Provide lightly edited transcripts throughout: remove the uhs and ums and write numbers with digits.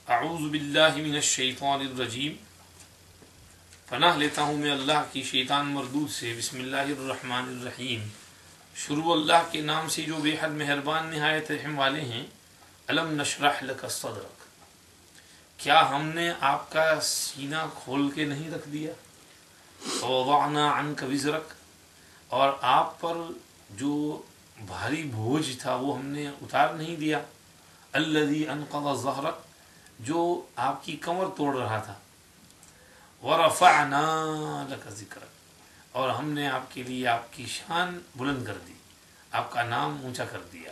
اعوذ باللہ من الشیطان الرجیم، پناہ لیتا ہوں میں اللہ کی شیطان مردود سے۔ بسم اللہ الرحمن الرحیم، شروع اللہ کے نام سے جو بے حد مہربان نہایت رحم والے ہیں۔ الم نشرح لک صدرک، کیا ہم نے آپ کا سینہ کھول کے نہیں رکھ دیا؟ ووضعنا عنک وزرک، اور آپ پر جو بھاری بوجھ تھا وہ ہم نے اتار نہیں دیا۔ الذی انقض ظہرک، جو آپ کی کمر توڑ رہا تھا۔ ورفعنا لک ذکرک، اور ہم نے آپ کے لیے آپ کی شان بلند کر دی، آپ کا نام اونچا کر دیا۔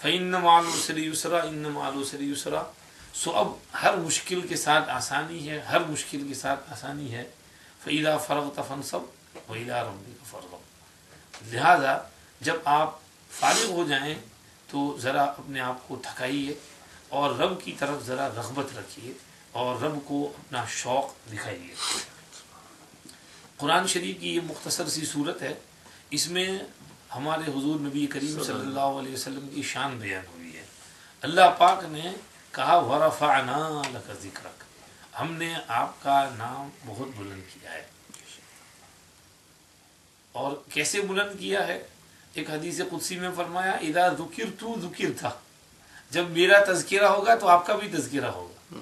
فإن مع العسر یسرا، ان مع العسر یسرا، سو اب ہر مشکل کے ساتھ آسانی ہے، ہر مشکل کے ساتھ آسانی ہے۔ فإذا فرغت فانصب وإلى ربك فارغب، لہذا جب آپ فارغ ہو جائیں تو ذرا اپنے آپ کو تھکائیے اور رب کی طرف ذرا رغبت رکھیے اور رب کو اپنا شوق دکھائیے۔ قرآن شریف کی یہ مختصر سی صورت ہے، اس میں ہمارے حضور نبی کریم صلی اللہ علیہ وسلم کی شان بیان ہوئی ہے۔ اللہ پاک نے کہا وَرَفَعْنَا لَكَ ذِكْرَكَ، ہم نے آپ کا نام بہت بلند کیا ہے۔ اور کیسے بلند کیا ہے؟ ایک حدیث قدسی میں فرمایا اذا ذکرت ذکرت، جب میرا تذکرہ ہوگا تو آپ کا بھی تذکرہ ہوگا۔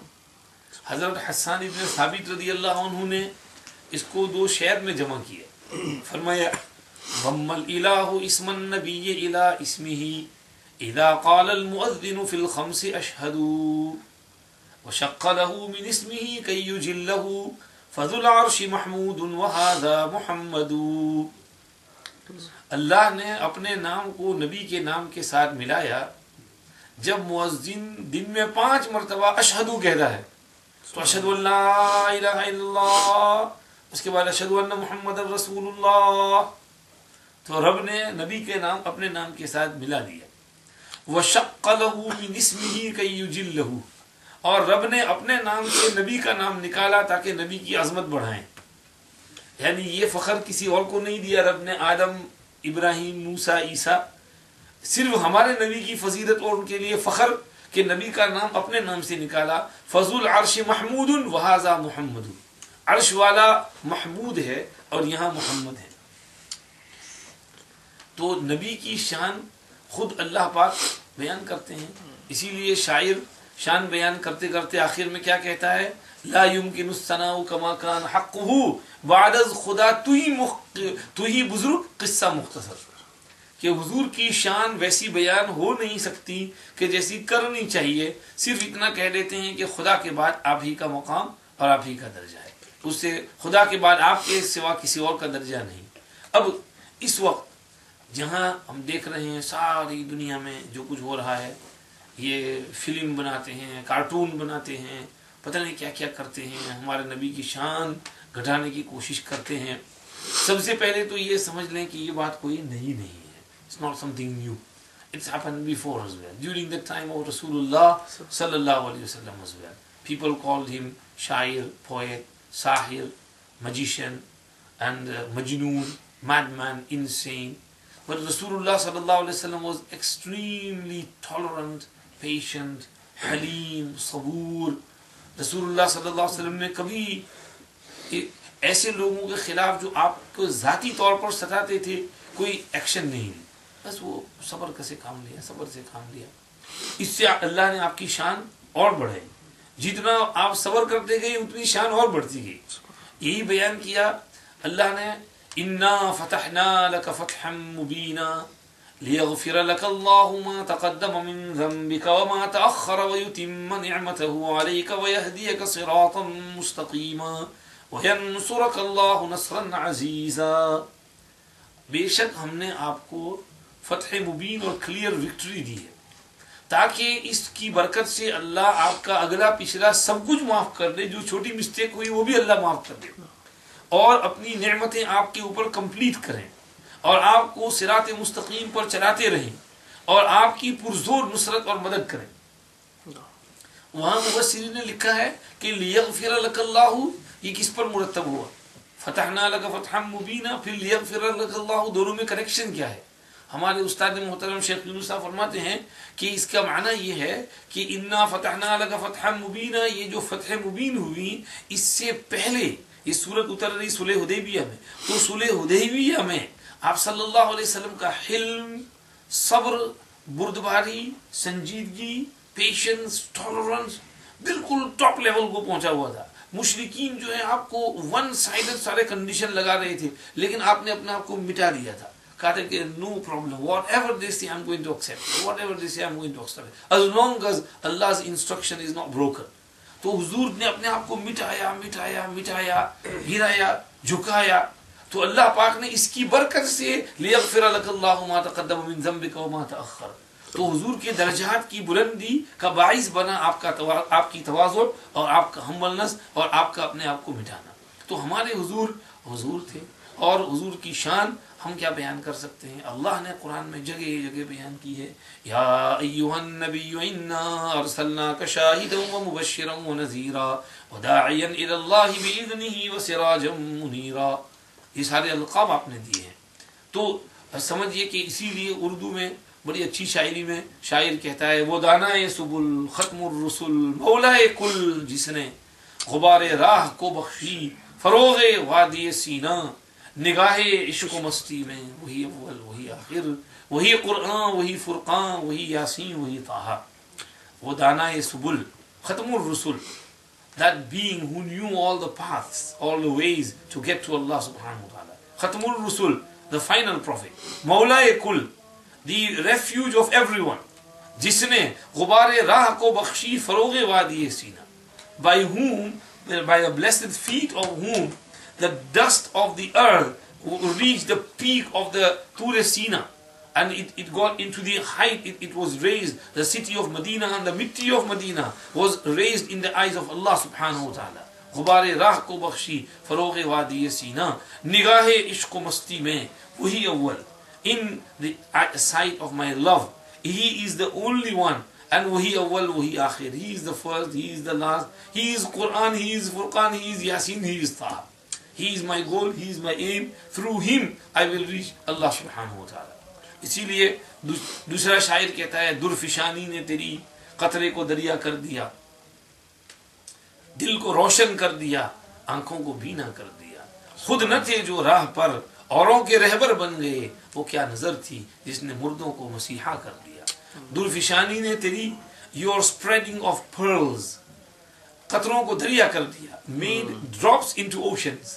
حضرت حسان ابن ثابت رضی اللہ عنہ نے اس کو دو شعر میں جمع کیا، فرمایا ضم الالہ اسم النبی الى اسمہ اذا قال المؤذن في الخمس اشہد، وشق له من اسمه كي يجله فذو العرش محمود وهذا محمد۔ اللہ نے اپنے نام کو نبی کے نام کے ساتھ ملایا۔ جب مؤذن دن میں 5 مرتبہ اشہدو کہتا ہے تو اشہد ان لا الہ الا اللہ، اس کے بعد اشہد ان محمد رسول اللہ، تو رب نے نبی کے نام اپنے نام کے ساتھ ملا دیا۔ وشق له من اسمه كي يجله، اور رب نے اپنے نام سے نبی کا نام نکالا تاکہ نبی کی عظمت بڑھائیں۔ یعنی یہ فخر کسی اور کو نہیں دیا رب نے، آدم، ابراہیم، موسیٰ، عیسیٰ، صرف ہمارے نبی کی فضیلت اور ان کے لیے فخر کہ نبی کا نام اپنے نام سے نکالا۔ فذو العرش محمود وہذا محمد، عرش والا محمود ہے اور یہاں محمد ہے۔ تو نبی کی شان خود اللہ پاک بیان کرتے ہیں، اسی لیے شاعر شان بیان کرتے کرتے آخر میں کیا کہتا ہے؟ لا يمكن الثناء كما كان حقه بعد از خدا تو ہی بزرگ قصہ مختصر، کہ حضور کی شان ویسی بیان ہو نہیں سکتی کہ جیسی کرنی چاہیے، صرف اتنا کہہ دیتے ہیں کہ خدا کے بعد آپ ہی کا مقام اور آپ ہی کا درجہ ہے، اس سے خدا کے بعد آپ کے سوا کسی اور کا درجہ نہیں۔ اب اس وقت جہاں ہم دیکھ رہے ہیں ساری دنیا میں جو کچھ ہو رہا ہے، یہ فلم بناتے ہیں، کارٹون بناتے ہیں، پتہ نہیں کیا کیا کرتے ہیں، ہمارے نبی کی شان گھٹانے کی کوشش کرتے ہیں۔ سب سے پہلے تو یہ سمجھ لیں کہ یہ بات کوئی نئی نہیں ہے، it's not something new, it's happened before as well, during the time of Rasulullah sallallahu alaihi wasallam as well. People called him shair, poet, sahir, magician, and majnoon, madman, insane. But Rasulullah sallallahu alaihi wasallam was extremely tolerant, patient, halim, sabur. رسول اللہ صلی اللہ علیہ وسلم نے کبھی ایسے لوگوں کے خلاف جو آپ کو ذاتی طور پر ستاتے تھے کوئی ایکشن نہیں لی، بس وہ صبر سے کام لیا، صبر سے کام لیا۔ اس سے اللہ نے آپ کی شان اور بڑھائی، جتنا آپ صبر کرتے گئے اتنی شان اور بڑھتی گئی۔ یہی بیان کیا اللہ نے انا فتحنا لک فتحا مبینا ليغفر لك الله ما تقدم من ذنبك وما تأخر ويتم نعمته عليك ويهديك صراطا مستقيما وينصرك الله نصرا عزيزا۔ بے شک ہم نے آپ کو فتح مبین اور کلیئر وکٹری دی ہے تاکہ اس کی برکت سے اللہ آپ کا اگلا پچھلا سب کچھ معاف کر دے، جو چھوٹی مسٹیک ہوئی وہ بھی اللہ معاف کر دے اور اپنی نعمتیں آپ کے اوپر کمپلیٹ کریں اور آپ کو صراط مستقیم پر چلاتے رہیں اور آپ کی پرزور نصرت اور مدد کریں۔ وہاں مفسرین نے لکھا ہے کہ لیغفر لک اللہ، یہ کس پر مرتب ہوا؟ فتحنا لک فتحا مبینا، پھر لیغفر لک اللہ، دونوں میں کنیکشن کیا ہے؟ ہمارے استاد محترم شیخ یونس صاحب فرماتے ہیں کہ اس کا معنی یہ ہے کہ انا فتحنا لک فتحا مبینا، یہ جو فتح مبین ہوئی اس سے پہلے یہ صورت اتر رہی صلح حدیبیہ میں، تو صلح حدیبیہ میں آپ صلی اللہ علیہ وسلم کا حلم، صبر، بردباری، سنجیدگی، پیشنس، ٹالرنس بالکل ٹاپ لیول کو پہنچا ہوا تھا. مشرکین جو ہے آپ کو ون سائڈڈ سارے کنڈیشن لگا رہے تھے، لیکن آپ نے اپنے آپ کو مٹا دیا تھا. کہا تھا کہ no problem, whatever they say I am going to accept, whatever they say I am going to accept as long as Allah's instruction is not broken. تو حضور نے اپنے آپ کو مٹایا مٹایا مٹایا، گرایا، جھکایا. تو اللہ پاک نے اس کی برکت سے لیغفر لک اللہ ما تقدم من ذنبک وما تأخر، تو حضور کے درجات کی بلندی کا باعث بنا آپ کی تواضع اور آپ کا ہمبلنس اور آپ کا اپنے آپ کو مٹانا. تو ہمارے حضور تھے، اور حضور کی شان ہم کیا بیان کر سکتے ہیں. اللہ نے قرآن میں جگہ جگہ بیان کی ہے، یا ایھا النبی انا ارسلناک شاہدا ومبشرا ونذیرا وداعیا الی اللہ باذنہ وسراجا منیرا. یہ سارے القاب آپ نے دیے ہیں. تو سمجھیے کہ اسی لیے اردو میں بڑی اچھی شاعری میں شاعر کہتا ہے، وہ دانائے سبل ختم الرسل مولائے کل، جس نے غبار راہ کو بخشی فروغ وادی سینہ، نگاہ عشق و مستی میں وہی اول وہی آخر، وہی قرآن وہی فرقان وہی یاسین وہی طٰہٰ. وہ دانائے سبل ختم الرسل، that being who knew all the paths, all the ways to get to Allah subhanahu wa ta'ala. Khatmul Rusul, the final prophet. Mawlai Kul, the refuge of everyone. Jisne ghubare rah ko bakhshi faroghe wadi sina. By whom, by the blessed feet of whom, the dust of the earth reached the peak of the Tur Sina. And it got into the height, it was raised. The city of Medina and the mitti of Medina was raised in the eyes of Allah subhanahu wa ta'ala. غبار راہ کو بخشی فروغ وادی سینا، نگاہ عشق و مستی میں وہی اول. In the sight of my love, He is the only one. And وہی اول وہی آخر. He is the first, He is the last. He is Quran, He is Furqan, He is Yasin, He is Taha. He is my goal, He is my aim. Through Him I will reach Allah subhanahu wa ta'ala. اسی لیے دوسرا شاعر کہتا ہے، درفشانی نے تیری قطرے کو دریا کر دیا، دل کو روشن کر دیا، آنکھوں کو بینا کر دیا. خود نہ تھے جو راہ پر اوروں کے رہبر بن گئے، وہ کیا نظر تھی جس نے مردوں کو مسیحا کر دیا. درفشانی نے تیری your spreading of pearls، قطروں کو دریا کر دیا. made drops into oceans.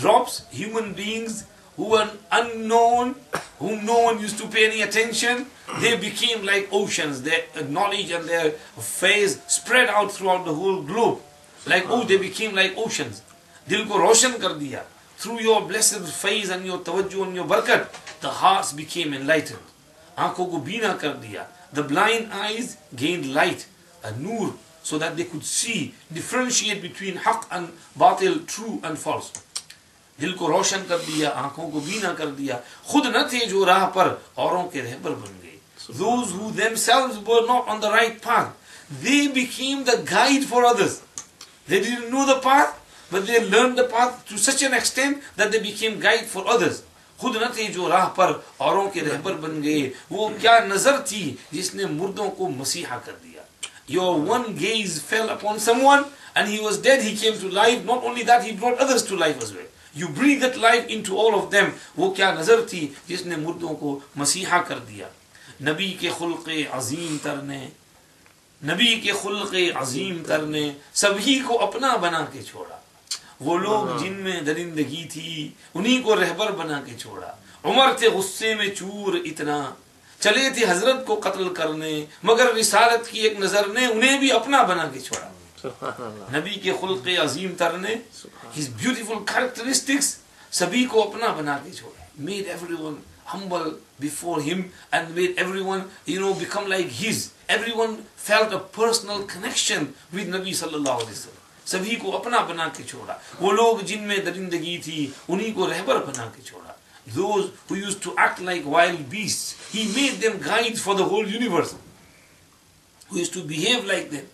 drops, human beings who were unknown, whom no one used to pay any attention, they became like oceans. Their knowledge and their phase spread out throughout the whole globe. Like, oh, they became like oceans. Dil ko roshan kar diya. Through your blessed phase and your tawajjuh and your barakat, the hearts became enlightened. Aankhon ko beena kar diya. The blind eyes gained light, a nur, so that they could see, differentiate between haqq and batil, true and false. دل کو روشن کر دیا، آنکھوں کو بینا کر دیا. خود نہ تھے جو راہ پر اوروں کے رہبر بن گئے. Those who themselves were not on the right path, they became the guide for others. They didn't know the path, but they learned the path to such an extent that they became guide for others. خود نہ تھے جو راہ پر اوروں کے رہبر بن گئے، وہ کیا نظر تھی جس نے مردوں کو مسیحا کر دیا. Your one gaze fell upon someone and he was dead, he came to life. Not only that, he brought others to life as well. You breathed life into all of them. وہ کیا نظر تھی جس نے مردوں کو مسیحا کر دیا. نبی کے خلق عظیم تر نے، نبی کے خلق عظیم تر نے سبھی کو اپنا بنا کے چھوڑا. وہ لوگ جن میں درندگی تھی انہی کو رہبر بنا کے چھوڑا. عمر تھے غصے میں چور اتنا، چلے تھے حضرت کو قتل کرنے، مگر رسالت کی ایک نظر نے انہیں بھی اپنا بنا کے چھوڑا. نبی کے خلق عظیم تر نے his beautiful characteristics سبھی کو اپنا بنا کے چھوڑا. made everyone humble before him and made everyone become like his. Everyone felt a personal connection with Nabi sallallahu alaihi wasallam. سبھی کو اپنا بنا کے چھوڑا. وہ لوگ جن میں درندگی تھی انہی کو رہبر بنا کے چھوڑا. Those who used to act like wild beasts, he made them guides for the whole universe. Who used to behave like them,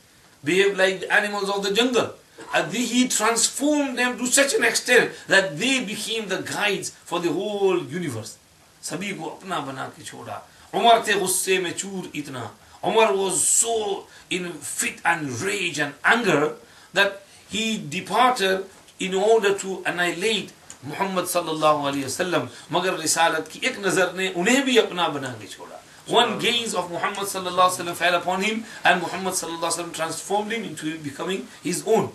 behave like the animals of the jungle. And he transformed them to such an extent that they became the guides for the whole universe. سبھی کو اپنا بنا کے چھوڑا. عمر تھے غصے میں چور اتنا. Umar was so in fit and rage and anger that he departed in order to annihilate Muhammad sallallahu alaihi wasallam. مگر رسالت کی ایک نظر نے انہیں بھی اپنا بنا کے چھوڑا. One gaze of Muhammad sallallahu alaihi wasallam fell upon him, and Muhammad sallallahu alaihi wasallam transformed him into becoming his own.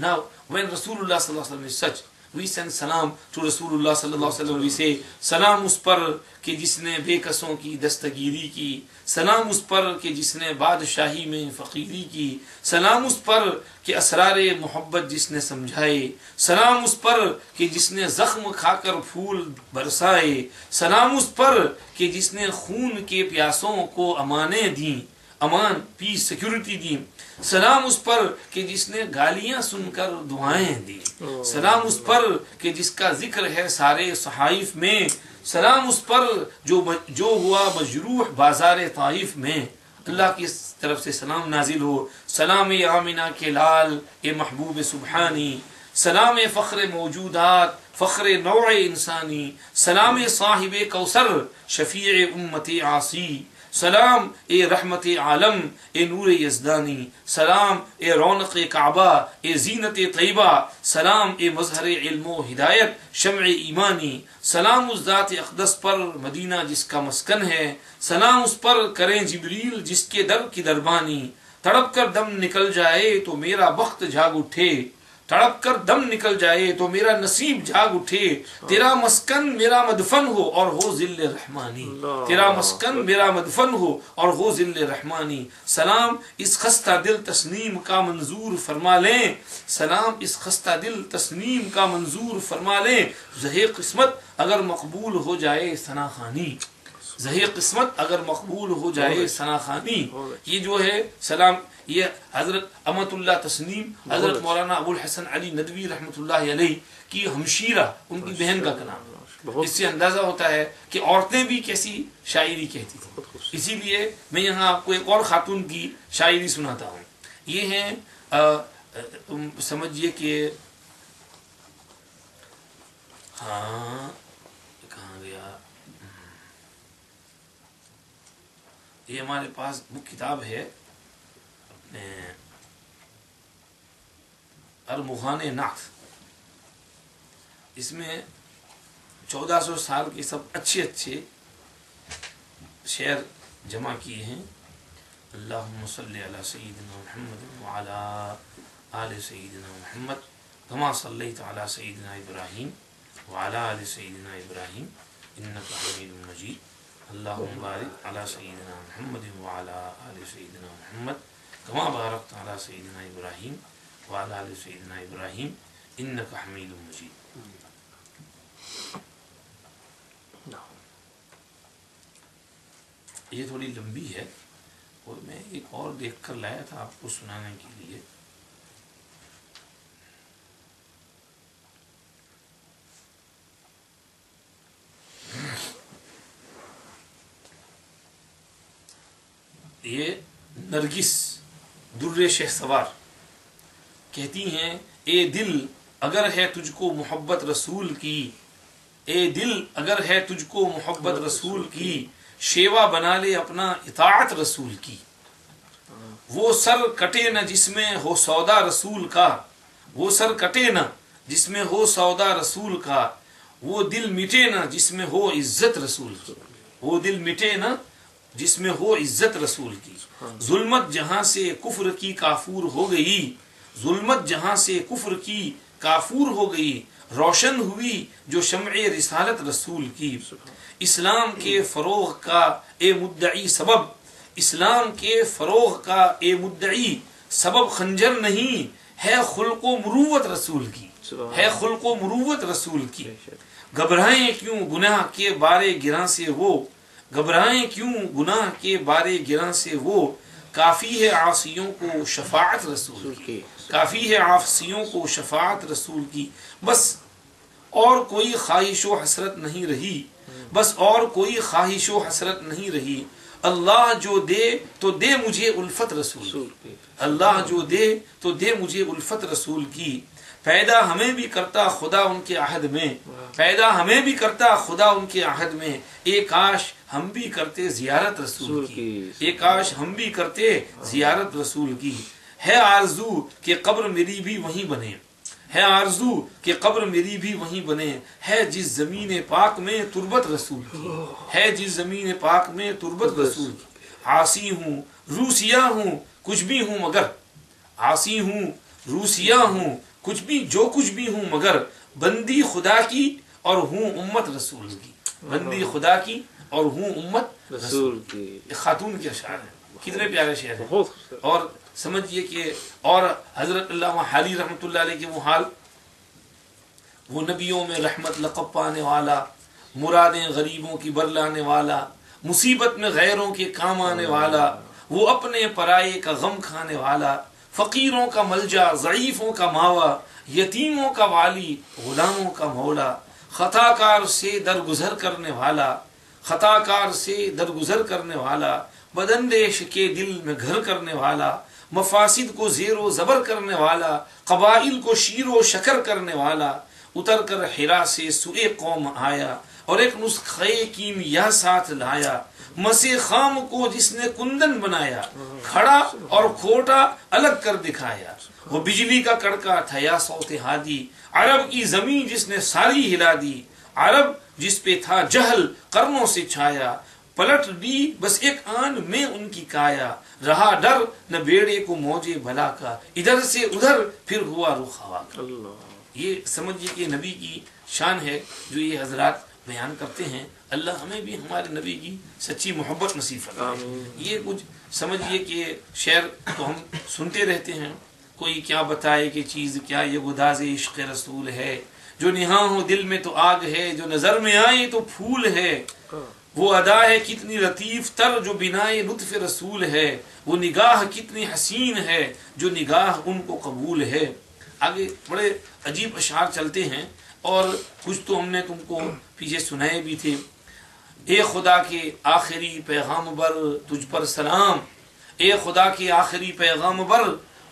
Now, when Rasulullah sallallahu alaihi wasallam is such, we send salam to Rasulullah sallallahu alaihi wasallam. We say salam اس پر کہ جس نے بے کسوں کی دستگیری کی, سلام اس پر کہ جس نے بادشاہی میں فقیری کی, سلام اس پر کہ اسرار محبت جس نے سمجھائے, سلام اس پر کہ جس نے زخم کھا کر پھول برسائے, سلام اس پر کہ جس نے خون کے پیاسوں کو امانیں دیں, امان پیس سیکورٹی دی, سلام اس پر کہ جس نے گالیاں سن کر دعائیں دی, سلام اس پر کہ جس کا ذکر ہے سارے صحائف میں, سلام اس پر جو ہوا مجروح بازار طائف میں. اللہ کی طرف سے سلام نازل ہو. سلام آمنہ کے لال اے محبوب سبحانی, سلام فخر موجودات فخر نوع انسانی, سلام صاحب کوثر شفیع امت عاصی, سلام اے رحمت عالم اے نور یزدانی, سلام اے رونق کعبہ اے زینت طیبہ, سلام اے مظہر علم و ہدایت شمع ایمانی, سلام اس ذات اقدس پر مدینہ جس کا مسکن ہے, سلام اس پر کریں جبریل جس کے در کی دربانی, تڑپ کر دم نکل جائے تو میرا بخت جاگ اٹھے, تڑپ کر دم نکل جائے تو میرا نصیب جاگ اٹھے, تیرا مسکن میرا مدفن ہو اور ہو ذل رحمانی, تیرا مسکن میرا مدفن ہو اور ہو ذل رحمانی. سلام اس خستہ دل تسنیم کا منظور فرما لیں, سلام اس خستہ دل تسنیم کا منظور فرما لیں, زہے قسمت اگر مقبول ہو جائے ثنا خوانی, زہے قسمت اگر مقبول ہو جائے ثنا خوانی. یہ جو ہے سلام, یہ حضرت امت اللہ تسنیم حضرت مولانا ابو الحسن علی ندوی رحمۃ اللہ علیہ کی ہمشیرہ, ان کی بہن کا کلام. اس سے اندازہ ہوتا ہے کہ عورتیں بھی کیسی شاعری کہتی تھیں. اسی لیے میں یہاں آپ کو ایک اور خاتون کی شاعری سناتا ہوں. یہ ہیں سمجھیے کہ ہاں کہاں گیا, یہ ہمارے پاس بک کتاب ہے ارمغان نعت. اس میں 1400 سال کے سب اچھے اچھے شعر جمع کیے ہیں. اللہم صلی علی سیدنا محمد وعلی آل سیدنا محمد کما صلیت علی سیدنا ابراہیم وعلی آل سیدنا ابراہیم انک حمید مجید. اللہم بارک علی سیدنا محمد وعلی آل سیدنا محمد کما بارکت علی سیدنا ابراہیم وعلی آل سیدنا ابراہیم انک حمید مجید. یہ تھوڑی لمبی ہے اور میں ایک اور دیکھ کر لایا تھا آپ کو سنانے کے لیے. یہ نرگس در شہسوار کہتی ہیں, اے دل اگر ہے تجھ کو محبت رسول کی, اے دل اگر ہے تجھ کو محبت رسول کی, شیوا بنا لے اپنا اطاعت رسول کی. وہ سر کٹے نہ جس میں ہو سودا رسول کا, وہ سر کٹے نہ جس میں ہو سودا رسول کا, وہ دل مٹے نہ جس میں ہو عزت رسول کی, وہ دل مٹے نہ جس میں ہو عزت رسول کی. ظلمت جہاں سے کفر کی کافور ہو گئی, ظلمت جہاں سے کفر کی کافور ہو گئی, روشن ہوئی جو شمع رسالت رسول کی. اسلام کے فروغ کا اے مدعی سبب, اسلام کے فروغ کا اے مدعی سبب خنجر نہیں ہے خلق و مروت رسول کی, ہے خلق و مروت رسول کی. گھبرائیں کیوں گناہ کے بارے گراں سے وہ, گھبرائیں کیوں گناہ کے بارے گراں سے وہ, کافی ہے عاصیوں کو شفاعت رسول کی, کافی ہے عاصیوں کو شفاعت رسول کی. بس اور کوئی خواہش و حسرت نہیں رہی, بس اور کوئی خواہش و حسرت نہیں رہی. اللہ جو دے تو دے مجھے الفت رسول کی, اللہ جو دے تو دے مجھے الفت رسول کی. پیدا ہمیں بھی کرتا خدا ان کے عہد میں، پیدا ہمیں بھی کرتا خدا ان کے عہد میں، ایک کاش ہم بھی کرتے زیارت رسول کی، ایک کاش ہم بھی کرتے زیارت رسول کی۔ ہے آرزو کہ قبر میری بھی وہیں بنے، ہے آرزو کہ قبر میری بھی وہیں بنے، ہے جس زمین پاک میں تربت رسول کی، ہے جس زمین پاک میں تربت رسول کی۔ عاصی ہوں روسیا ہوں کچھ بھی ہوں مگر، عاصی ہوں روسیا ہوں کچھ بھی جو کچھ بھی ہوں مگر، بندی خدا کی اور ہوں امت رسول کی، بندی خدا کی اور ہوں امت رسول کی۔ خاتون کے اشعار ہیں، کتنے پیارے شعر ہیں۔ اور سمجھئے کہ اور حضرت علامہ حالی رحمۃ اللہ علیہ کے وہ حال، وہ نبیوں میں رحمت لقب پانے والا، مرادیں غریبوں کی برلانے والا، مصیبت میں غیروں کے کام آنے والا، وہ اپنے پرائے کا غم کھانے والا، فقیروں کا ملجا ضعیفوں کا ماوا، یتیموں کا والی غلاموں کا مولا، خطا کار سے درگزر کرنے والا، خطا کار سے درگزر کرنے والا، بداندیش کے دل میں گھر کرنے والا، مفاسد کو زیر و زبر کرنے والا، قبائل کو شیر و شکر کرنے والا، اتر کر حرا سے سوئے قوم آیا اور ایک نسخے کیمیا ساتھ لایا، مسے خام کو جس نے کندن بنایا، کھڑا اور کھوٹا الگ کر دکھایا، وہ بجلی کا کڑکا تھا یا صوت ہادی، عرب کی زمین جس نے ساری ہلا دی، عرب جس پہ تھا جہل قرنوں سے چھایا، پلٹ دی بس ایک آن میں ان کی کایا، رہا ڈر نہ بیڑے کو موجے بلا کا، ادھر سے ادھر پھر ہوا رخ ہوا کا۔ یہ سمجھیے کہ نبی کی شان ہے جو یہ حضرات بیان کرتے ہیں۔ اللہ ہمیں بھی ہمارے نبی کی سچی محبت نصیب فرمائے۔ یہ کچھ سمجھیے کہ شعر تو ہم سنتے رہتے ہیں، کوئی کیا بتائے کہ چیز کیا یہ گداز عشق رسول ہے، جو نہاں ہو دل میں تو آگ ہے، جو نظر میں آئے تو پھول ہے، وہ ادا ہے کتنی لطیف تر جو بنائے لطف رسول ہے، وہ نگاہ کتنی حسین ہے جو نگاہ ان کو قبول ہے۔ آگے بڑے عجیب اشعار چلتے ہیں اور کچھ تو ہم نے تم کو پیچھے سنائے بھی تھے۔ اے خدا کے آخری پیغام بر تجھ پر سلام، اے خدا کے آخری پیغام بر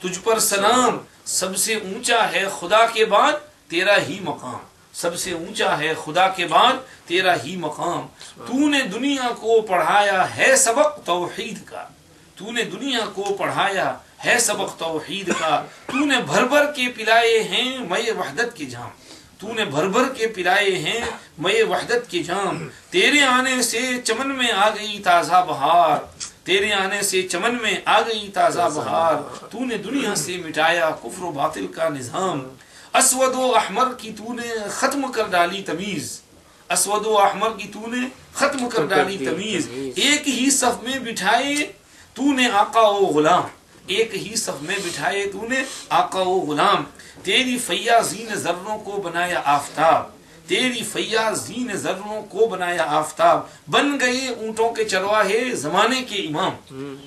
تجھ پر سلام، سب سے اونچا ہے خدا کے بعد تیرا ہی مقام، سب سے اونچا ہے خدا کے بعد تیرا ہی مقام، تو نے دنیا کو پڑھایا ہے سبق توحید کا، تو نے دنیا کو پڑھایا ہے سبق توحید کا، تو نے بھر بھر کے پلائے ہیں مے وحدت کے جام، تو نے بھر بھر کے پلائے ہیں مے وحدت کے جام، تیرے آنے سے چمن میں آ گئی تازہ بہار، تیرے آنے سے چمن میں آ گئی تازہ بہار، تو نے دنیا سے مٹایا کفر و باطل کا نظام، اسود و احمر کی تو نے ختم کر ڈالی تمیز، اسود و احمر کی تو نے ختم کر ڈالی تمیز، ایک ہی صف میں بٹھائے تو نے آقا و غلام، ایک ہی صف میں بٹھائے تو نے آقا و غلام، تیری فیاضین ذروں کو بنایا آفتاب، تیری فیاضین ذروں کو بنایا آفتاب، بن گئے اونٹوں کے چرواہے زمانے کے امام،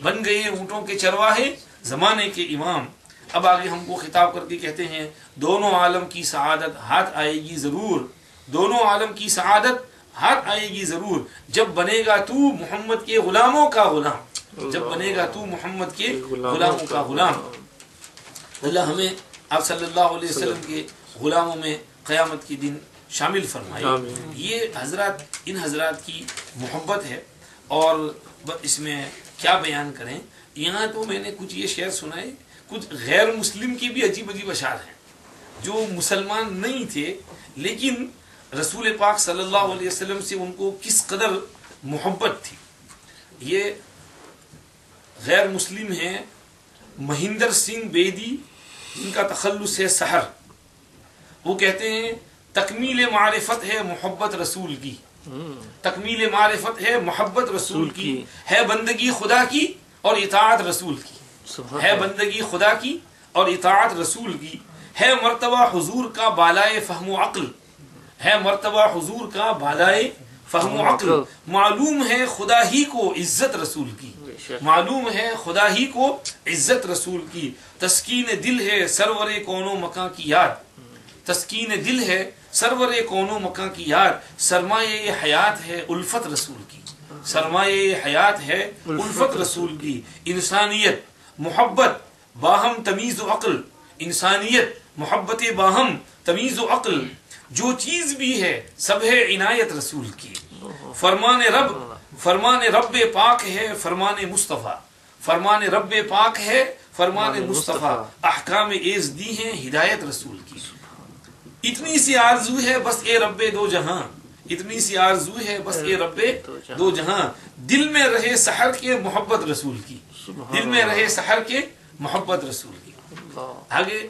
بن گئے اونٹوں کے چرواہے زمانے کے امام۔ اب آگے ہم کو خطاب کر کے کہتے ہیں دونوں عالم کی سعادت ہاتھ آئے گی ضرور، دونوں عالم کی سعادت ہاتھ آئے گی ضرور، جب بنے گا تو محمد کے غلاموں کا غلام، جب بنے گا تو محمد کے غلاموں کا غلام۔ اللہ ہمیں آپ صلی اللہ علیہ وسلم کے غلاموں میں قیامت کے دن شامل فرمائے۔ یہ حضرات ان حضرات کی محبت ہے اور اس میں کیا بیان کریں۔ یہاں تو میں نے کچھ یہ شعر سنائے، کچھ غیر مسلم کی بھی عجیب عجیب اشعار ہیں جو مسلمان نہیں تھے لیکن رسول پاک صلی اللہ علیہ وسلم سے ان کو کس قدر محبت تھی۔ یہ غیر مسلم ہیں مہندر سنگھ بیدی، جن کا تخلص ہے سحر۔ وہ کہتے ہیں تکمیل معرفت ہے محبت رسول کی، تکمیل معرفت ہے محبت رسول کی، ہے بندگی خدا کی اور اطاعت رسول کی، ہے بندگی خدا کی اور اطاعت رسول کی، ہے مرتبہ حضور کا بالائے فہم و عقل، ہے مرتبہ حضور کا بالائے فہم و عقل، معلوم ہے خدا ہی کو عزت رسول کی، معلوم ہے خدا ہی کو عزت رسول کی، تسکین دل ہے سرور کون و مکان کی یاد، تسکین دل ہے سرور کون و مکان کی یاد، سرمایہ حیات ہے الفت رسول کی، سرمایہ حیات ہے الفت رسول کی، انسانیت محبت باہم تمیز و عقل، انسانیت محبت باہم تمیز و عقل جو چیز بھی ہے سب ہے عنایت رسول کی فرمان رب پاک ہے فرمان مصطفیٰ فرمان رب پاک ہے فرمان مصطفیٰ احکام ایز دی ہیں ہدایت رسول کی اتنی سی آرزو ہے بس اے رب دو جہاں اتنی سی آرزو ہے بس اے رب دو جہاں دل میں رہے سحر کے محبت رسول کی دل میں رہے سحر کے محبت رسول کی آگے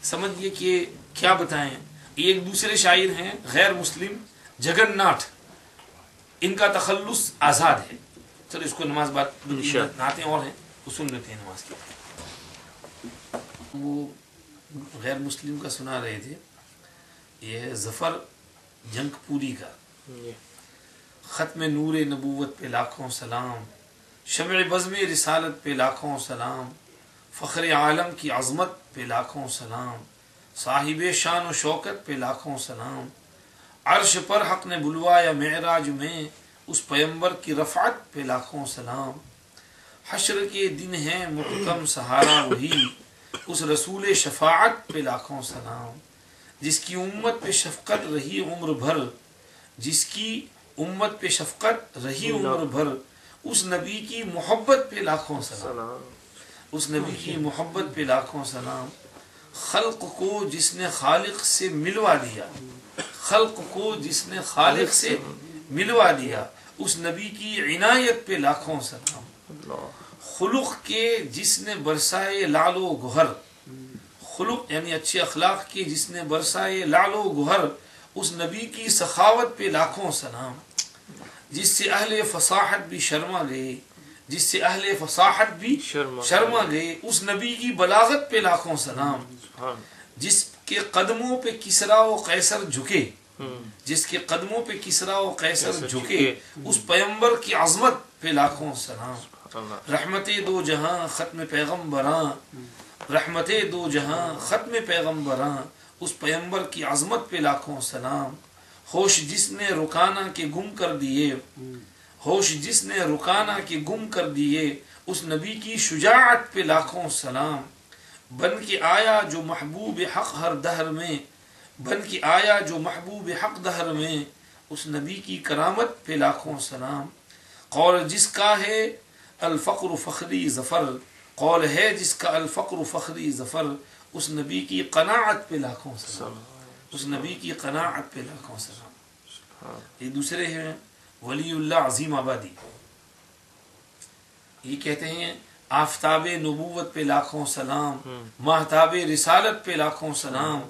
سمجھئے کہ کیا بتائیں ایک دوسرے شاعر ہیں غیر مسلم جگن ناتھ ان کا تخلص آزاد ہے چلو اس کو نماز بات نعتیں اور ہیں وہ سن لیتے ہیں نماز کی وہ غیر مسلم کا سنا رہے تھے یہ ہے ظفر جنگ پوری کا ختم نور نبوت پہ لاکھوں سلام شمع بزم رسالت پہ لاکھوں سلام فخر عالم کی عظمت پہ لاکھوں سلام صاحب شان و شوکت پہ لاکھوں سلام عرش پر حق نے بلوایا معراج میں اس پیمبر کی رفعت پہ لاکھوں سلام حشر کے دن ہے محکم سہارا وہی اس رسول شفاعت پہ لاکھوں سلام جس کی امت پہ شفقت رہی عمر بھر جس کی امت پہ شفقت رہی عمر بھر اس نبی کی محبت پہ لاکھوں سلام اس نبی کی محبت پہ لاکھوں سلام خلق کو جس نے خالق سے ملوا دیا خلق کو جس نے خالق سے ملوا دیا اس نبی کی عنایت پہ لاکھوں سلام خلق کے جس نے برسائے لعل و گوہر خلق یعنی اچھے اخلاق کے جس نے برسائے لعل و گوہر اس نبی کی سخاوت پہ لاکھوں سلام جس سے اہل فصاحت بھی شرما گئے جس سے اہل فصاحت بھی شرما گئے اس نبی کی بلاغت پہ لاکھوں سلام جس کے قدموں پہ کسرا و قیصر جھکے جس کے قدموں پہ کسرا و قیصر جھکے اس پیمبر کی عظمت پہ لاکھوں سلام رحمت دو جہاں ختم پیغمبراں رحمت دو جہاں ختم پیغمبراں اس پیمبر کی عظمت پہ لاکھوں سلام ہوش جس نے رکانا کے گم کر دیے ہوش جس نے رکانا کے گم کر دیے اس نبی کی شجاعت پہ لاکھوں سلام بن کے آیا جو محبوب حق ہر دہر میں بن کے آیا جو محبوب حق دہر میں اس نبی کی کرامت پہ لاکھوں سلام قول جس کا ہے الفقر فخری ظفر قول ہے جس کا الفقر فخری ظفر اس نبی کی قناعت پہ لاکھوں سلام اس نبی کی قناعت پہ لاکھوں سلام یہ دوسرے ہیں ولی اللہ عظیم آبادی یہ کہتے ہیں آفتاب نبوت پہ لاکھوں سلام ماہتاب رسالت پہ لاکھوں سلام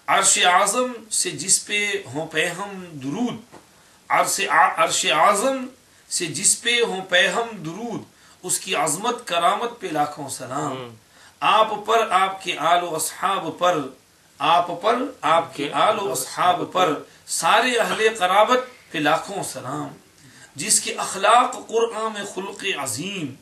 عرش اعظم سے جس پہ ہوں پیہم درود عرش اعظم سے جس پہ ہوں پیہم درود اس کی عظمت کرامت پہ لاکھوں سلام آپ پر آپ کے آل و اصحاب پر آپ پر آپ کے آل و اصحاب پر سارے اہل قرابت پہ لاکھوں سلام جس کے اخلاق قرآن میں خلق عظیم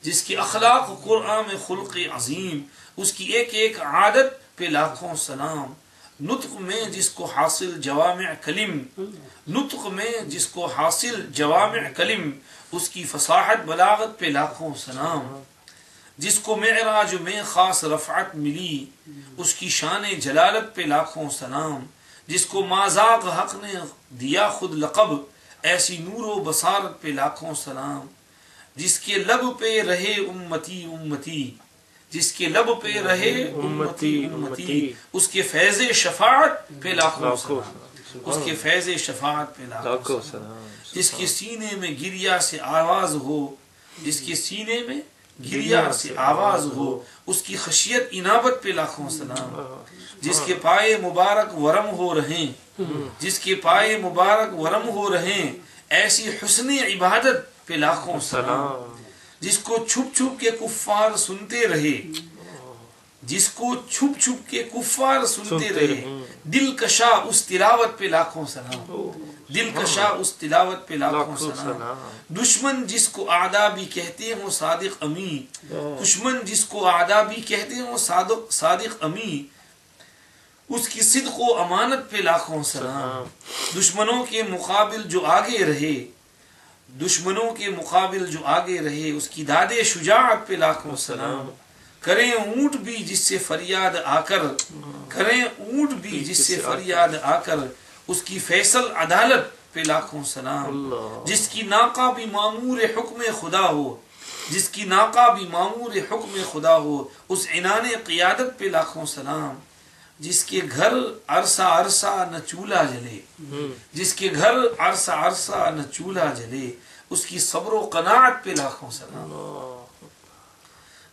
جس کے اخلاق قرآن میں خلق عظیم اس کی ایک ایک عادت پہ لاکھوں سلام نطق میں جس کو حاصل جوامع کلم نطق میں جس کو حاصل جوامع کلم اس کی فصاحت بلاغت پہ لاکھوں سلام جس کو معراج میں خاص رفعت ملی اس کی شان جلالت پہ لاکھوں سلام جس کو مازاق حق نے دیا خود لقب ایسی نور و بصارت پہ لاکھوں سلام جس کے لب پہ رہے امتی امتی جس کے لب پہ رہے امتی امتی اس کے فیض شفاعت پہ لاکھوں سلام اس کے فیض شفاعت پہ لاکھوں سلام جس کے سینے میں گریا سے آواز ہو جس کے سینے میں گریا سے آواز ہو اس کی خشیت انابت پہ لاکھوں سلام جس کے پائے مبارک ورم ہو رہیں جس کے پائے مبارک ورم ہو رہیں ایسی حسن عبادت پہ لاکھوں سلام جس کو چھپ چھپ کے کفار سنتے رہے جس کو چھپ چھپ کے کفار سنتے رہے دل کشا اس تلاوت پہ لاکھوں سلام دل کشا اس تلاوت پہ لاکھوں سلام دشمن جس کو اعداء بھی کہتے ہوں صادق امی دشمن جس کو اعداء بھی کہتے ہوں صادق امی اس کی صدق و امانت پہ لاکھوں سلام دشمنوں کے مقابل جو آگے رہے دشمنوں کے مقابل جو آگے رہے اس کی داد شجاعت پہ لاکھوں سلام کریں اونٹ بھی جس سے فریاد آ کر، کریں اونٹ بھی جس سے فریاد آ کر، اس کی فیصل عدالت پہ لاکھوں سلام، جس کی ناقہ بھی مامور حکم خدا ہو، جس کی ناقہ بھی مامور حکم خدا ہو، اس عنان قیادت پہ لاکھوں سلام، جس کے گھر عرصہ عرصہ نہ چولہا جلے، جس کے گھر عرصہ عرصہ نہ چولہا جلے، اس کی صبر و قناعت پہ لاکھوں سلام،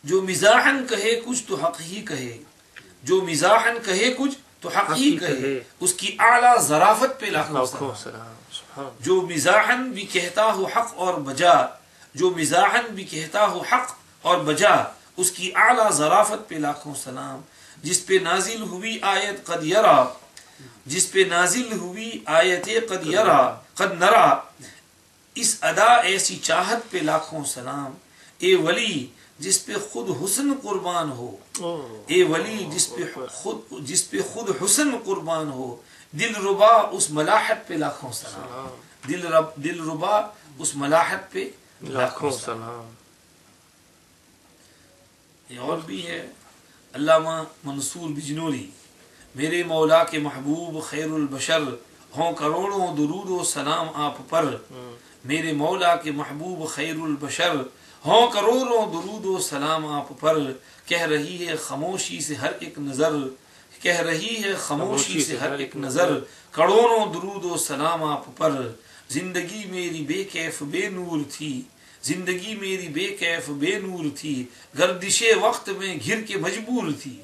جو مزاحن کہے کچھ تو حق ہی کہے، جو مزاحن کہے کچھ تو حق ہی کہے، اس کی اعلیٰ ظرافت پہ لاکھوں سلام، جو مزاحن بھی کہتا ہو حق اور بجا، جو مزاحن بھی کہتا ہو حق اور بجا، اس کی اعلیٰ ظرافت پہ لاکھوں سلام، جس پہ نازل ہوئی آیت قد یرا، جس پہ نازل ہوئی آیت قد یرا قد نرا، اس ادا ایسی چاہت پہ لاکھوں سلام، اے ولی جس پہ خود حسن قربان ہو، اے ولی جس پہ خود حسن قربان ہو، دل ربا اس ملاحت پہ لاکھوں سلام، دل ربا اس ملاحت پہ لاکھوں سلام۔ یہ اور بھی ہے، علامہ منصور بجنوری، میرے مولا کے محبوب خیر البشر، ہوں کروڑوں درود و سلام آپ پر، میرے مولا کے محبوب خیر البشر، ہوں کروڑوں درود و سلام آپ پر، کہہ رہی ہے خاموشی سے ہر ایک نظر، کہہ رہی ہے خاموشی سے ہر ایک نظر، کروڑوں درود و سلام آپ پر، زندگی میری بے کیف بے نور تھی، زندگی میری بے کیف بے نور تھی، گردش وقت میں گھر کے مجبور تھی،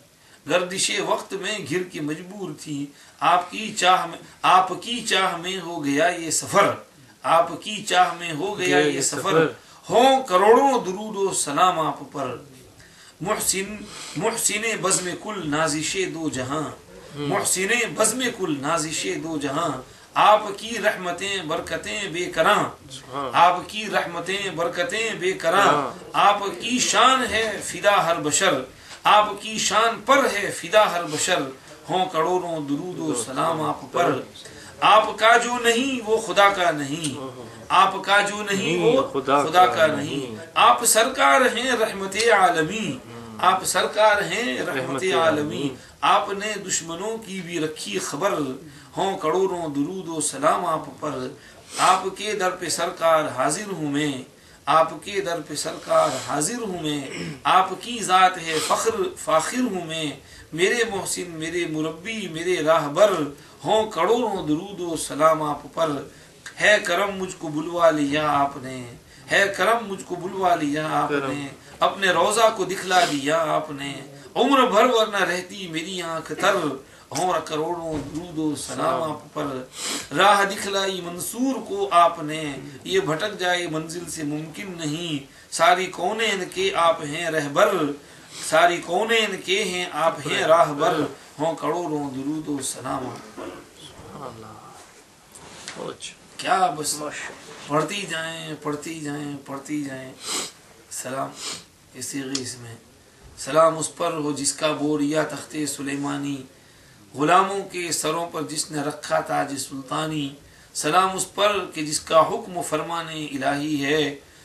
گردش وقت میں گھر کے مجبور تھی، آپ کی چاہ میں ہو گیا یہ سفر، آپ کی چاہ میں ہو گیا یہ سفر، ہوں کروڑوں درود و سلام آپ پر، محسن بزم کل نازش دو جہاں، محسن بزم کل نازش دو جہاں، آپ کی رحمتیں برکتیں بے کراں، آپ کی رحمتیں برکتیں بے کراں، آپ کی شان ہے فدا ہر بشر، آپ کی شان پر ہے فدا ہر بشر، ہوں کروڑوں درود و سلام آپ پر، آپ کا جو نہیں وہ خدا کا نہیں، آپ کا جو نہیں وہ خدا کا نہیں، آپ سرکار ہیں رحمت عالمی، آپ سرکار ہیں رحمت عالمی، آپ نے دشمنوں کی بھی رکھی خبر، ہوں کروڑوں درود و سلام آپ پر، آپ کے در پہ سرکار حاضر ہوں میں، آپ کے در پہ سرکار حاضر ہوں میں، آپ کی ذات ہے فاخر ہوں میں، میرے محسن میرے مربی میرے راہبر، ہوں کروڑوں درود و سلام آپ پر، ہے کرم مجھ کو بلوا لیا آپ نے، ہے کرم مجھ کو بلوا لیا آپ نے، اپنے روضہ کو دکھلا دیا آپ نے، عمر بھر ورنہ رہتی میری آنکھ تر، ہوں کروڑوں درود و سلام آپ پر، راہ دکھلائی منصور کو آپ نے، یہ بھٹک جائے منزل سے ممکن نہیں، ساری کونین کے آپ ہیں رہبر، ساری کونین کے ہیں آپ ہیں راہبر، ہوں کروڑوں درود و سلام آپ پر۔ کیا بس پڑھتی جائیں پڑھتی جائیں پڑھتی جائیں، سلام اسی غیث میں، سلام اس پر ہو جس کا بوریا تخت سلیمانی، غلاموں کے سروں پر جس نے رکھا تاج سلطانی، سلام اس پر کہ جس کا حکم فرمان الہی ہے،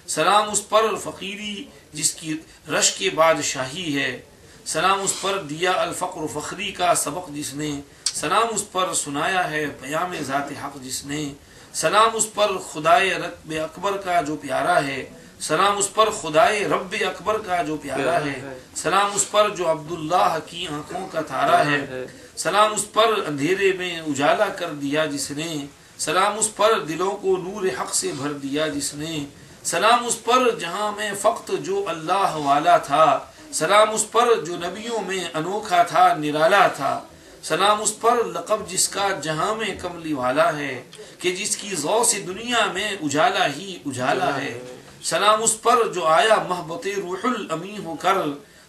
سلام اس پر فقیری جس کی رش کے بادشاہی ہے، سلام اس پر دیا الفقر فخری کا سبق جس نے، سلام اس پر سنایا ہے پیام ذات حق جس نے، سلام اس پر خدائے رب اکبر کا جو پیارا ہے، سلام اس پر خدائے رب اکبر کا جو پیارا ہے، سلام اس پر جو عبداللہ کی آنکھوں کا تارا ہے، سلام اس پر اندھیرے میں اجالا کر دیا جس نے، سلام اس پر دلوں کو نور حق سے بھر دیا جس نے، سلام اس پر جہاں میں فقط جو اللہ والا تھا، سلام اس پر جو نبیوں میں انوکھا تھا نرالا تھا، سلام اس پر لقب جس کا جہاں میں کملی والا ہے، کہ جس کی ضوء سے دنیا میں اجالا ہی اجالا ہے، سلام اس پر جو آیا محبت روح الامی ہو کر،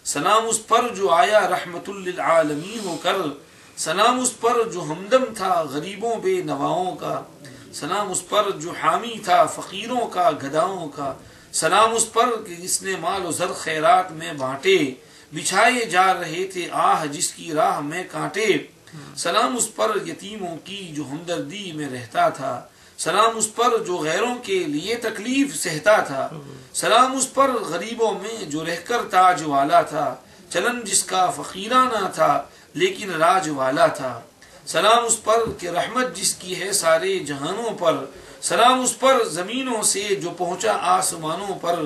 سلام اس پر جو آیا رحمت للعالمین ہو کر، سلام اس پر جو ہمدم تھا غریبوں بے نواؤں کا، سلام اس پر جو حامی تھا فقیروں کا گداؤں کا، سلام اس پر کہ جس نے مال و زر خیرات میں بانٹے، بچھائے جا رہے تھے آہ جس کی راہ میں کانٹے، سلام اس پر یتیموں کی جو ہمدردی میں رہتا تھا، سلام اس پر جو غیروں کے لیے تکلیف سہتا تھا، سلام اس پر غریبوں میں جو رہ کر تاج والا تھا، چلن جس کا فقیرانہ تھا لیکن راج والا تھا، سلام اس پر کہ رحمت جس کی ہے سارے جہانوں پر، سلام اس پر زمینوں سے جو پہنچا آسمانوں پر،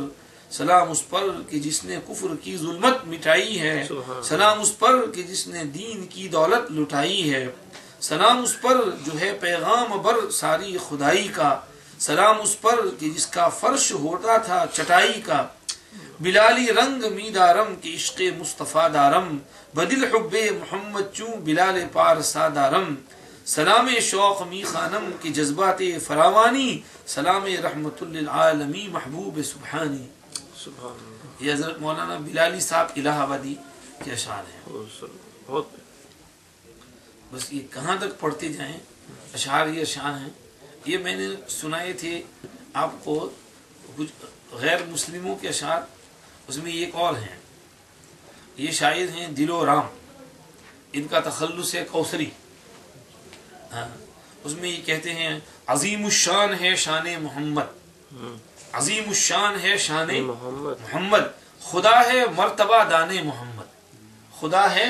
سلام اس پر کہ جس نے کفر کی ظلمت مٹائی ہے، سلام اس پر کہ جس نے دین کی دولت لٹائی ہے، سلام اس پر جو ہے پیغام بر ساری خدائی کا، سلام اس پر کہ جس کا فرش ہوتا تھا چٹائی کا، بلالی رنگ می دارم کہ عشق مصطفیٰ دارم، بدل حب محمد چوں بلال پارسا دارم، سلام شوق می خانم کی جذبات فراوانی، سلام رحمت للعالمین محبوب سبحانی۔ یہ حضرت مولانا بلالی صاحب الہ آبادی کے اشعار ہیں۔ بس یہ کہاں تک پڑھتے جائیں اشعار، یہ اشعار ہیں، یہ میں نے سنائے تھے آپ کو کچھ غیر مسلموں کے اشعار، اس میں ایک اور ہیں، یہ شاعر ہیں دل و رام، ان کا تخلص ہے کوثری، اس میں یہ کہتے ہیں عظیم الشان ہے شان محمد، عظیم الشان ہے شان محمد، خدا ہے مرتبہ دان محمد، خدا ہے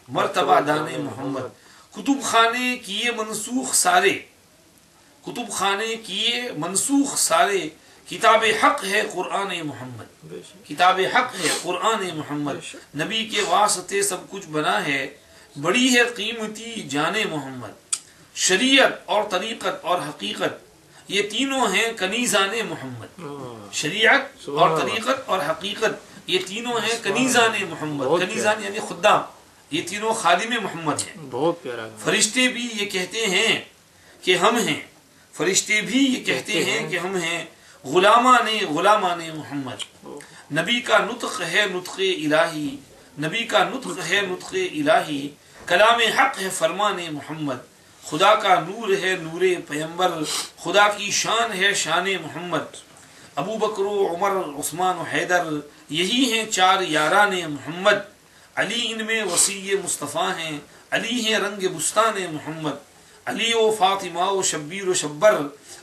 مرتبہ دان محمد، کتب خانے کیے منسوخ سارے، کتب خانے کیے منسوخ سارے، کتاب حق ہے قرآن محمد، کتاب حق ہے قرآن محمد، نبی کے واسطے سب کچھ بنا ہے، بڑی ہے قیمتی جان محمد، شریعت اور طریقت اور حقیقت یہ تینوں ہیں کنیزان محمد، شریعت اور طریقت اور حقیقت یہ تینوں ہیں کنیزان محمد، کنیزان یعنی خدام، یہ تینوں خادم محمد ہیں۔ بہت پیارا، فرشتے بھی یہ کہتے ہیں کہ ہم ہیں، فرشتے بھی یہ کہتے ہیں کہ ہم ہیں غلامان محمد، نبی کا نطق ہے نطق الہی، نبی کا نطق ہے نطق الہی، کلام حق ہے فرمان محمد، خدا کا نور ہے نور پیمبر، خدا کی شان ہے شان محمد، ابو بکر و عمر عثمان و حیدر یہی ہیں چار یاران محمد، علی ان میں وسیع مصطفیٰ ہیں، علی ہیں رنگ بستان محمد، علی و فاطمہ و شبیر و شبر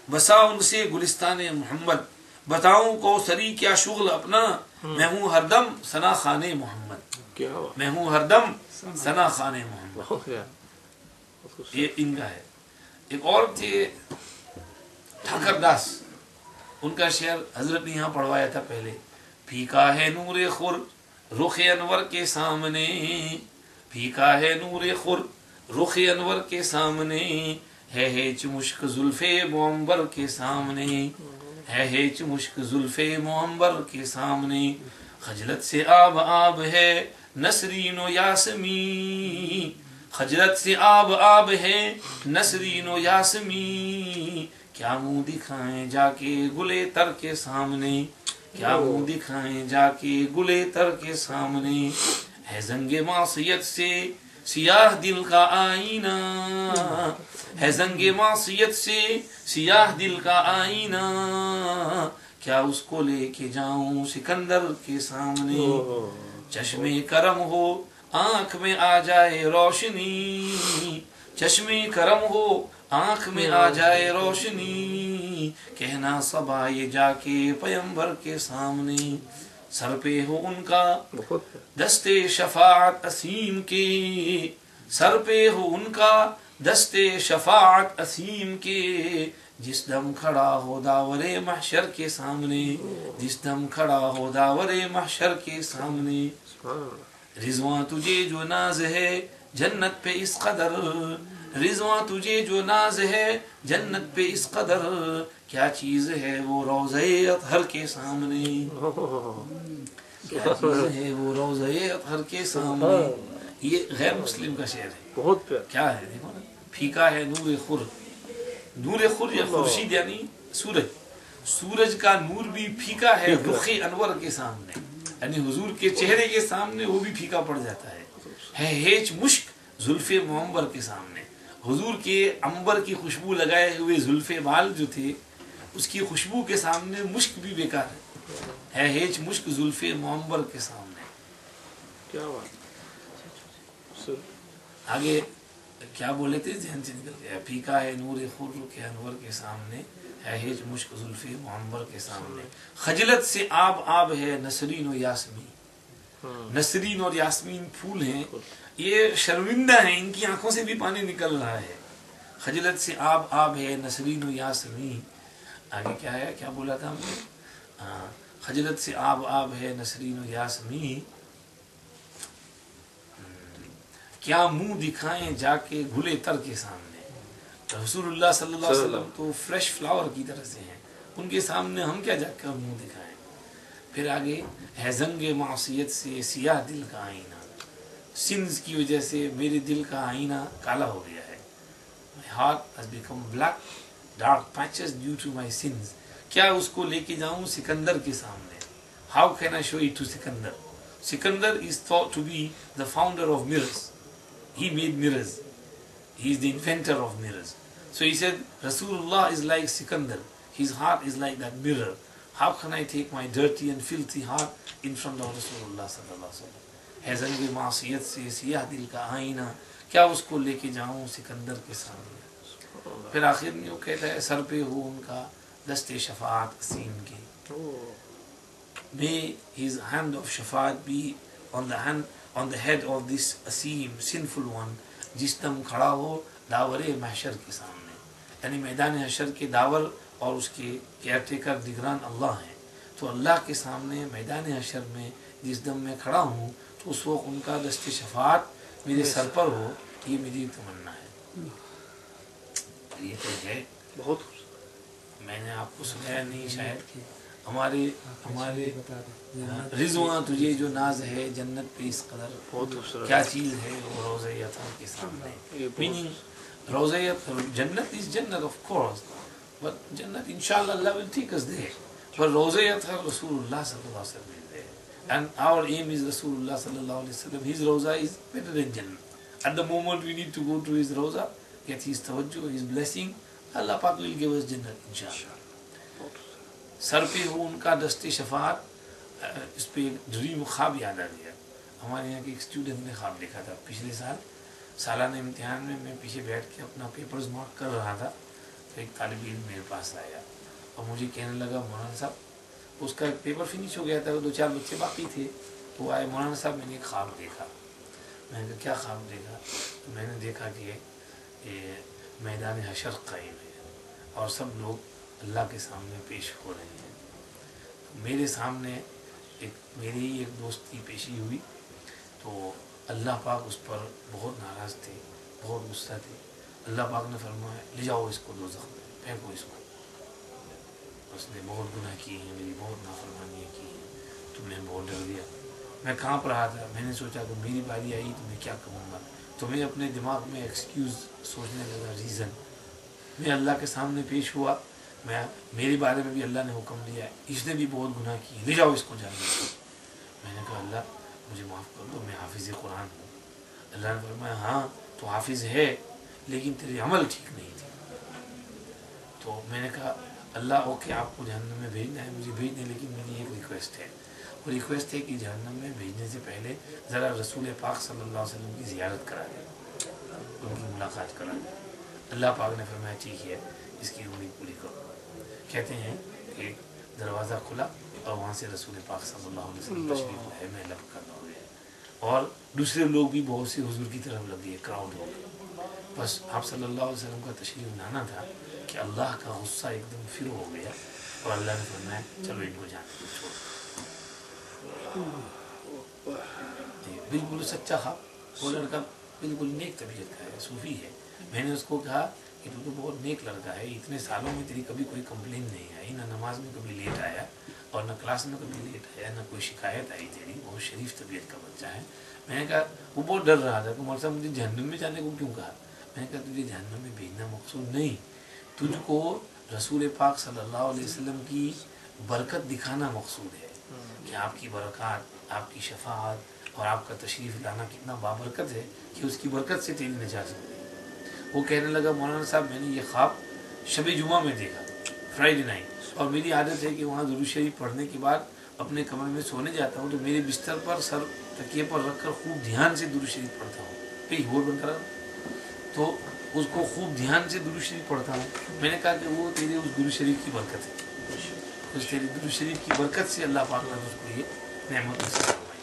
بسا ان سے گلستان محمد، بتاؤں کو سری کیا شغل اپنا، میں ہوں ہر دم ثنا خان محمد، میں ہوں ہر دم ثنا خان محمد، یہ ان کا ہے۔ ایک اور تھے ٹھاکر داس، ان کا شعر حضرت نے یہاں پڑھوایا تھا پہلے، پھیکا ہے نور خور رخ انور کے سامنے، پھیکا ہے نور خور رخ انور کے سامنے، ہے ہیچ مشک زلف معمبر کے سامنے، ہے ہیچ مشک زلف معمبر کے سامنے، خجلت سے آب آب ہے نسرین و یاسمین، خجلت سے آب آب ہے نسرین و یاسمین، کیا منہ دکھائیں جا کے گلے تر کے سامنے، کیا منہ دکھائیں جا کے گلے تر کے سامنے، ہے زنگ معصیت سے سیاہ دل کا آئینہ، ہے زنگ معصیت سے سیاہ دل کا آئینہ، کیا اس کو لے کے جاؤں سکندر کے سامنے، چشم کرم ہو آنکھ میں آ جائے روشنی، چشم کرم ہو آنکھ میں آ جائے روشنی، کہنا صبا یہ جا کے پیمبر کے سامنے، سر پہ ہو ان کا دستے شفاعت اسیم کے، سر پہ ہو ان کا دستے شفاعت اسیم کے، جس دم کھڑا ہو داور محشر کے سامنے، جس دم کھڑا ہو داور محشر کے سامنے، رضواں تجھے جو ناز ہے جنت پہ اس قدر، رضواں تجھے جو ناز ہے جنت پہ اس قدر، کیا چیز ہے وہ روضہ اطہر کے سامنے، کیا چیز ہے وہ روضہ اطہر کے سامنے۔ یہ غیر مسلم کا شعر ہے، بہت پیارا، کیا ہے دیکھو نا، پھیکا ہے نور خور، نور خور یا خورشید یعنی سورج، سورج کا نور بھی پھیکا ہے رخ انور کے سامنے، یعنی حضور کے چہرے کے سامنے وہ بھی پھیکا پڑ جاتا ہے ہیچ مشک زلف معمبر کے سامنے، حضور کے عنبر کی خوشبو لگائے ہوئے زلف بال جو تھے اس کی خوشبو کے سامنے مشک بھی بیکار ہے ہیچ مشک زلف معمبر کے سامنے۔ کیا بات، آگے کیا بولے تھے ذہن سے نکل گیا، پھیکا ہے نور خور کے انور کے سامنے، ہے ہیچ مشک زلف معمبر کے سامنے، خجلت سے آب آب ہے نسرین و یاسمین، نسرین اور یاسمین پھول ہیں، یہ شرمندہ ہیں، ان کی آنکھوں سے بھی پانی نکل رہا ہے. خجلت سے آب آب ہے نسرین و یاسمین. آگے کیا ہے، کیا بولا تھا ہم نے؟ خجلت سے آب آب ہے نسرین و یاسمین، کیا منہ دکھائیں جا کے گلے تر کے سامنے. رسول اللہ صلی اللہ علیہ وسلم تو فریش فلاور کی طرح سے ہیں، ان کے سامنے ہم کیا جا کر منہ دکھائیں. پھر آگے ہے زنگ معصیت سے سیاہ دل کا آئینہ، سنز کی وجہ سے میرے دل کا آئینہ کالا ہو گیا ہے. My heart has become black, dark patches due to my sins. کیا اس کو لے کے جاؤں سکندر کے سامنے؟ How can I show it to Sikandar? Sikandar is thought to be the founder of mirrors. He made mirrors. He is the inventor of mirrors. So he said, Rasulullah is like Sikandar. His heart is like that mirror. How can I take my dirty and filthy heart in front of Rasulullah sallallahu alaihi wasallam? ہے زنگ معصیت سے سیاہ دل کا آئینہ، کیا اس کو لے کے جاؤں سکندر کے سامنے؟ پھر آخر میں وہ کہتا ہے سر پہ ہو ان کا دست شفاعت اسیم کے. May his hand of شفاعت be on the head of this asim, sinful one. جس دم کھڑا ہو داور محشر کے سامنے، یعنی میدان حشر کے داور اور اس کے کیئر ٹیکر نگران اللہ ہیں. تو اللہ کے سامنے میدان حشر میں جس دم میں کھڑا ہوں تو اس وقت ان کا دست شفاعت میرے سر پر ہو، یہ میری تمنا ہے. یہ تو ہے بہت. میں نے آپ کو سنایا نہیں شاید. ہمارے رضواں تجھے جو ناز ہے جنت پہ اس قدر، کیا چیز ہے وہ روضہ اطہر کے سامنے. میننگ روضہ اطہر، جنت is جنت of course, but جنت انشاءاللہ اللہ will take us there. But روضہ اطہر رسول اللہ صلی اللہ علیہ وسلم is there. And our aim is Rasulullah sallallahu alaihi wasallam. His roza is better than Jannah. At the moment we need to go to his roza, get his tawajjuh, his blessing, Allah Pak will give us Jannah inshallah. سر پہ ہو ان کا دست شفاعت. اس پہ ایک dream خواب یاد آ گیا. ہمارے یہاں کے ایک اسٹوڈنٹ نے خواب دیکھا تھا پچھلے سال سالانہ امتحان میں. میں پیچھے بیٹھ کے اپنا پیپرز مارک کر رہا تھا تو ایک طالب علم میرے پاس آیا اور مجھے کہنے لگا مولانا صاحب، اس کا ایک پیپر فنش ہو گیا تھا، 2-4 بچے باقی تھے. وہ آئے، مولانا صاحب میں نے ایک خواب دیکھا. میں نے کہا کیا خواب دیکھا؟ تو میں نے دیکھا کہ یہ میدان حشر قائم ہے اور سب لوگ اللہ کے سامنے پیش ہو رہے ہیں. میرے سامنے میری ایک دوست کی پیشی ہوئی تو اللہ پاک اس پر بہت ناراض تھے، بہت غصہ تھے. اللہ پاک نے فرمایا لے جاؤ اس کو دوزخ میں، پھینکو اس کو. اس نے بہت گناہ کیے ہیں، میری بہت نافرمانیاں کی ہیں، تم نے بہت ڈر دیا. میں کانپ رہا تھا. میں نے سوچا کہ میری باری آئی تو میں کیا کروں گا. تو میں اپنے دماغ میں ایکسکیوز سوچنے لگا، ریزن. میں اللہ کے سامنے پیش ہوا، میرے بارے میں بھی اللہ نے حکم دیا ہے، اس نے بھی بہت گناہ کیے، لے جاؤ اس کو جاننے. میں نے کہا اللہ مجھے معاف کر دو، میں حافظ قرآن ہوں. اللہ نے فرمایا ہاں تو حافظ ہے لیکن تیرے عمل ٹھیک نہیں تھے. تو میں نے کہا اللہ اوکے آپ کو جہنم میں بھیجنا ہے مجھے بھیج دیں، لیکن میری ایک ریکویسٹ ہے. وہ ریکویسٹ ہے کہ جہنم میں بھیجنے سے پہلے ذرا رسول پاک صلی اللہ علیہ وسلم کی زیارت کرا دیں، ان کی ملاقات کرا دیں. اللہ پاک نے فرمایا ٹھیک ہے اس کی امید پوری کرو. کہتے ہیں کہ دروازہ کھلا اور وہاں سے رسول پاک صلی اللہ علیہ وسلم تشریف لائے. میں لب کر ہو گیا اور دوسرے لوگ بھی بہت سے حضور کی طرف لگ گئے، کراؤڈ ہو گئے. بس آپ صلی اللہ علیہ وسلم کا تشریف لانا تھا کہ اللہ کا غصہ ایک دم پھر ہو گیا اور اللہ نے فرمایا چلو ان کو جانے چھوڑو. بالکل سچا خواب. وہ لڑکا بالکل نیک طبیعت کا ہے، صوفی ہے. میں نے اس کو کہا کہ تو بہت نیک لڑکا ہے، اتنے سالوں میں تیری کبھی کوئی کمپلین نہیں آئی، نہ نماز میں کبھی لیٹ آیا اور نہ کلاس میں کبھی لیٹ آیا، نہ کوئی شکایت آئی تیری، بہت شریف طبیعت کا بچہ ہے. میں نے کہا وہ بہت ڈر رہا تھا کہ مولوی صاحب مجھے جہنم میں جانے کو کیوں کہا. میں نے کہا تجھے جہنم میں بھیجنا مقصود نہیں، تجھ کو رسول پاک صلی اللہ علیہ وسلم کی برکت دکھانا مقصود ہے کہ آپ کی برکات، آپ کی شفاعت اور آپ کا تشریف لانا کتنا بابرکت ہے کہ اس کی برکت سے تیری نجات ہوگی. وہ کہنے لگا مولانا صاحب میں نے یہ خواب شب جمعہ میں دیکھا، فرائیڈے نائٹ، اور میری عادت ہے کہ وہاں درود شریف پڑھنے کے بعد اپنے کمرے میں سونے جاتا ہوں تو میرے بستر پر سر تکیے پر رکھ کر خوب دھیان سے درود شریف پڑھتا ہوں. پھر ہور بن کر تو اس کو خوب دھیان سے درود شریف پڑھتا ہوں. میں نے کہا کہ وہ تیرے اس درود شریف کی برکت ہے، اس تیری درود شریف کی برکت سے اللہ پاک نے اس کو یہ نعمت نصیب فرمائی.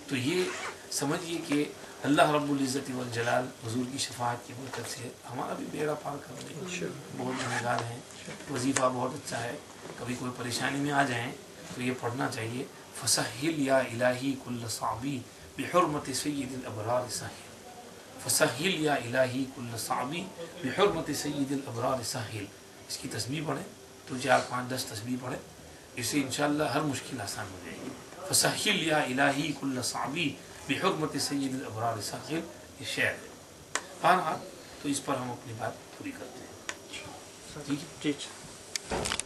تو یہ سمجھیے کہ اللہ رب العزت والجلال حضور کی شفاعت کی برکت سے ہمارا بھی بیڑا پار کر دے. بہت گنہگار ہیں. وظیفہ بہت اچھا ہے. کبھی کوئی پریشانی میں آ جائیں تو یہ پڑھنا چاہیے. فسہل یا الہی کل صعبی بحرمت سید الابرار سہل. فسہل یا الہی کل صعبی بحرمت سید الابرار سہل. اس کی تسبیح پڑھیں تو 4 5 10 تسبیح پڑھیں, اس سے انشاءاللہ ہر مشکل آسان ہو جائے گی. فسہل یا الہی کل صعبی بحرمت سید الابرار سہل, یہ شعر ہے. بہرحال تو اس پر ہم اپنی بات پوری کرتے ہیں. ٹھیک ہے.